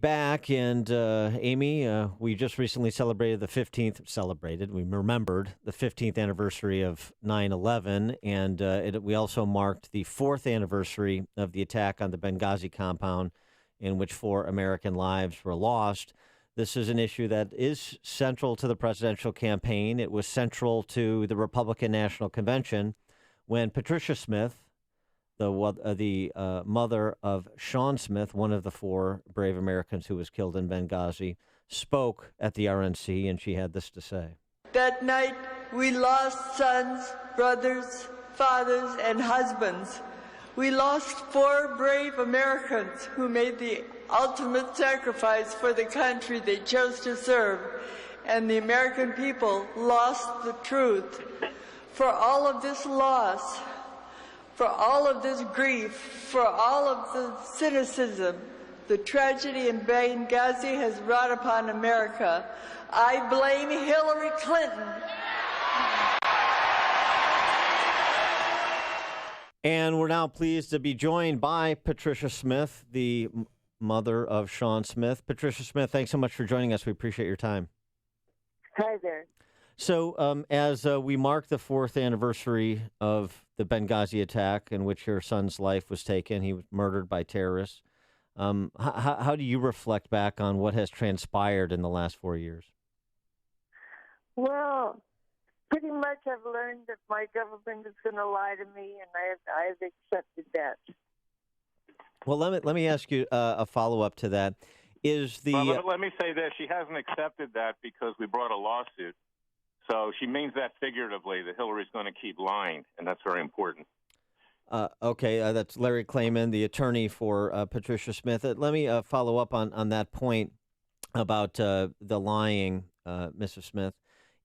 back, and Amy, we just recently we remembered the 15th anniversary of 9/11, and we also marked the 4th anniversary of the attack on the Benghazi compound in which 4 American lives were lost. This is an issue that is central to the presidential campaign. It was central to the Republican National Convention when Patricia Smith, the mother of Sean Smith, one of the 4 brave Americans who was killed in Benghazi, spoke at the RNC, and she had this to say. That night, we lost sons, brothers, fathers, and husbands. We lost 4 brave Americans who made the ultimate sacrifice for the country they chose to serve, and the American people lost the truth. For all of this loss, for all of this grief, for all of the cynicism the tragedy in Benghazi has brought upon America, I blame Hillary Clinton. And we're now pleased to be joined by Patricia Smith, the mother of Sean Smith. Patricia Smith, thanks so much for joining us. We appreciate your time. Hi there. So as we mark the 4th anniversary of the Benghazi attack in which your son's life was taken, he was murdered by terrorists, how do you reflect back on what has transpired in the last 4 years? Well, pretty much I've learned that my government is going to lie to me, and I've accepted that. Well, let me ask you a follow-up to that. Well, let me say this. She hasn't accepted that because we brought a lawsuit. So she means that figuratively, that Hillary's going to keep lying, and that's very important. Okay, that's Larry Klayman, the attorney for Patricia Smith. Let me follow up on that point about the lying, Mrs. Smith.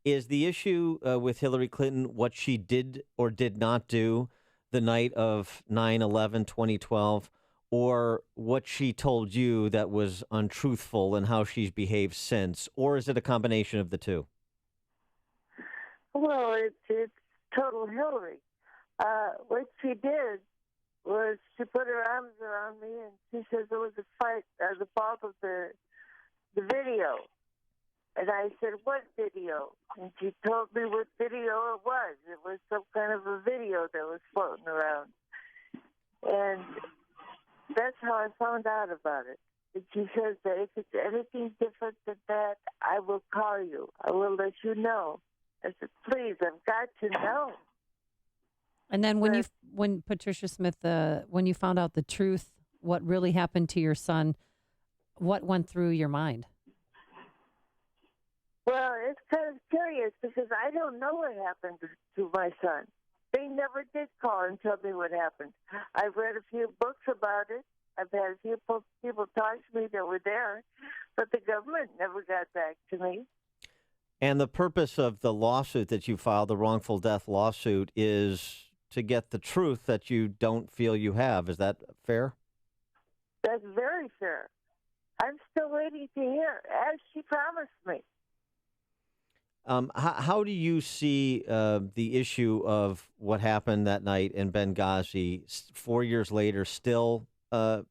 Is the issue with Hillary Clinton what she did or did not do the night of 9/11/2012, or what she told you that was untruthful and how she's behaved since? Or is it a combination of the two? Well, it's total Hillary. What she did was she put her arms around me, and she says it was the fault of the video. And I said, what video? And she told me what video it was. It was some kind of a video that was floating around. And that's how I found out about it. And she says that if it's anything different than that, I will call you. I will let you know. I said, please, I've got to know. And then when Patricia Smith, when you found out the truth, what really happened to your son, what went through your mind? Well, it's kind of curious because I don't know what happened to my son. They never did call and tell me what happened. I've read a few books about it. I've had a few people talk to me that were there, but the government never got back to me. And the purpose of the lawsuit that you filed, the wrongful death lawsuit, is to get the truth that you don't feel you have. Is that fair? That's very fair. I'm still waiting to hear, as she promised me. How do you see the issue of what happened that night in Benghazi 4 years later still a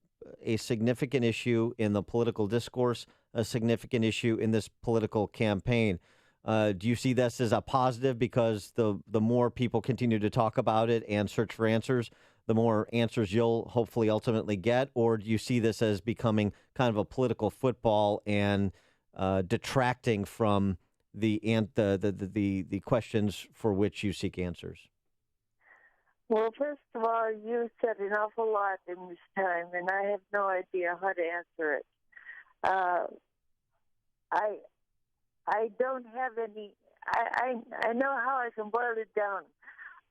significant issue in the political discourse, a significant issue in this political campaign? Do you see this as a positive because the more people continue to talk about it and search for answers, the more answers you'll hopefully ultimately get? Or do you see this as becoming kind of a political football and detracting from the questions for which you seek answers? Well, first of all, you said an awful lot in this time, and I have no idea how to answer it. I don't have any. I know how I can boil it down.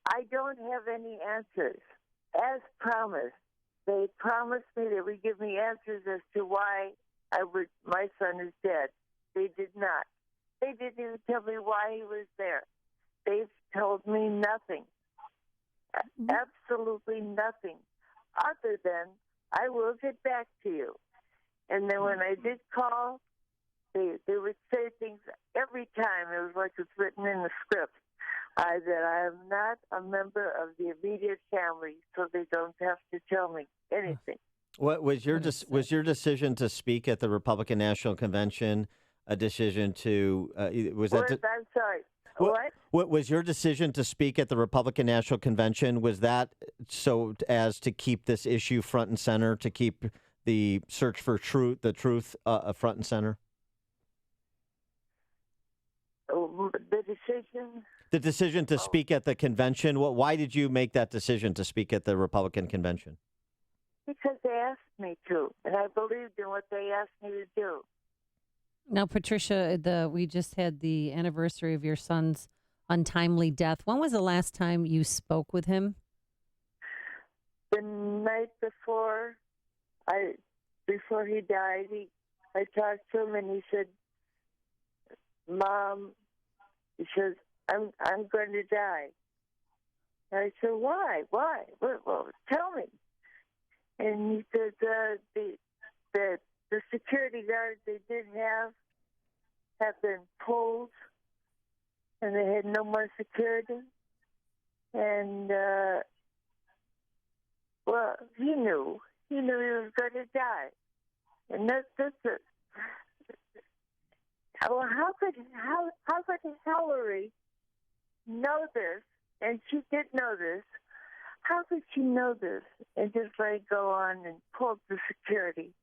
I don't have any answers. As promised, they promised me they would give me answers as to why my son is dead. They did not. They didn't even tell me why he was there. They've told me nothing. Absolutely nothing. Other than, I will get back to you. And then when I did call, they would say things every time. It was like it's written in the script. That I am not a member of the immediate family, so they don't have to tell me anything. What was your What is was your decision to speak at the Republican National Convention a decision to was that I'm sorry. what, What? what was your decision to speak at the Republican National Convention? Was that so as to keep this issue front and center, to keep the search for the truth front and center? The decision? The decision to speak at the convention. Why did you make that decision to speak at the Republican convention? Because they asked me to, and I believed in what they asked me to do. Now, Patricia, we just had the anniversary of your son's untimely death. When was the last time you spoke with him? The night before he died, I talked to him and he said, "Mom," he says, I'm going to die." And I said, "Why? Why? Well, tell me." And he said, the security guards they did have been pulled, and they had no more security. And well, he knew he was going to die, and that's it. Well, how could Hillary know this? And she did know this. How could she know this and just let it go on and pull the security?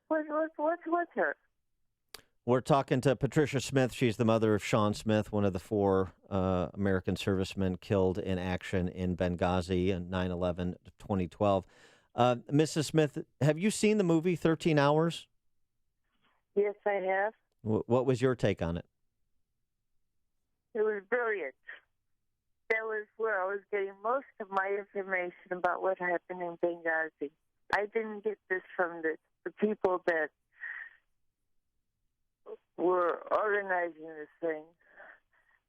What's with her? We're talking to Patricia Smith. She's the mother of Sean Smith, one of the 4 American servicemen killed in action in Benghazi on 9/11, 2012. Mrs. Smith, have you seen the movie 13 Hours? Yes, I have. What was your take on it? It was brilliant. That was where I was getting most of my information about what happened in Benghazi. I didn't get this from the people that were organizing this thing.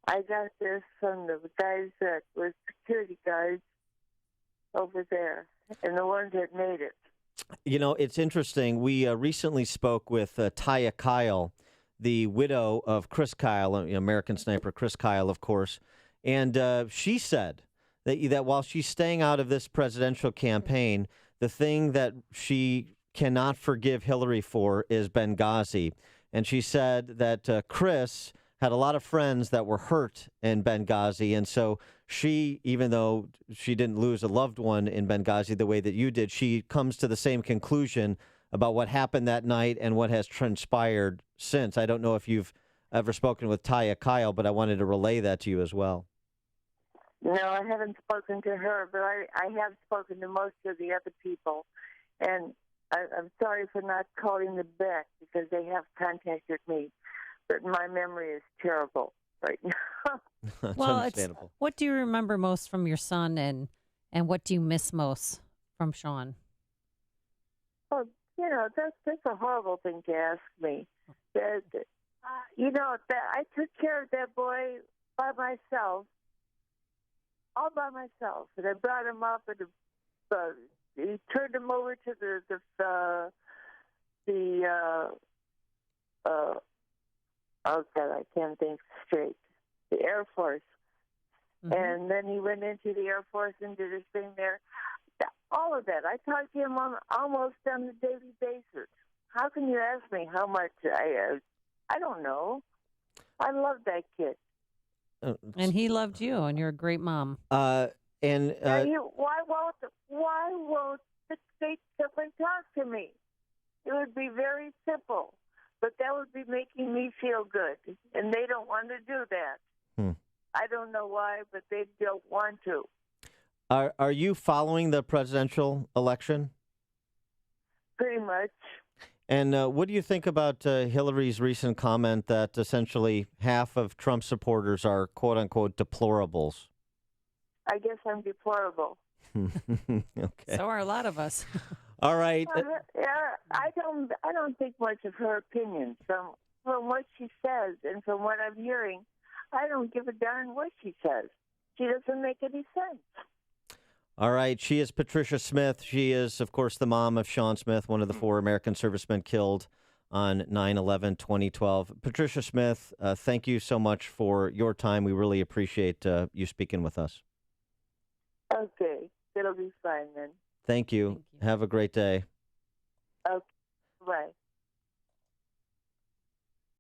I got this from the guys that were security guards over there and the ones that made it. You know, it's interesting. We recently spoke with Taya Kyle, the widow of Chris Kyle, American sniper Chris Kyle, of course. And she said that while she's staying out of this presidential campaign, the thing that she cannot forgive Hillary for is Benghazi. And she said that Chris had a lot of friends that were hurt in Benghazi. And so she, even though she didn't lose a loved one in Benghazi the way that you did, she comes to the same conclusion about what happened that night and what has transpired since. I don't know if you've ever spoken with Taya Kyle, but I wanted to relay that to you as well. No, I haven't spoken to her, but I have spoken to most of the other people. And I'm sorry for not calling them back because they have contacted me. But my memory is terrible right now. That's Well, understandable. what do you remember most from your son, and what do you miss most from Sean? Well, that's a horrible thing to ask me. That I took care of that boy by myself, all by myself, and I brought him up, and he turned him over to oh God, I can't think straight. The Air Force. Mm-hmm. And then he went into the Air Force and did his thing there. All of that. I talk to him almost on a daily basis. How can you ask me how much I don't know. I love that kid. And he loved you, and you're a great mom. Why won't the state simply talk to me? It would be very simple. But that would be making me feel good, and they don't want to do that. I don't know why, but they don't want to. Are you following the presidential election? Pretty much. And what do you think about Hillary's recent comment that essentially half of Trump supporters are "quote-unquote" deplorables? I guess I'm deplorable. Okay. So are a lot of us. All right. I don't think much of her opinions. From what she says and from what I'm hearing, I don't give a darn what she says. She doesn't make any sense. All right. She is Patricia Smith. She is, of course, the mom of Sean Smith, one of the 4 American servicemen killed on 9/11, 2012. Patricia Smith, thank you so much for your time. We really appreciate you speaking with us. Okay. It'll be fine then. Thank you. Thank you. Have a great day. Okay, bye.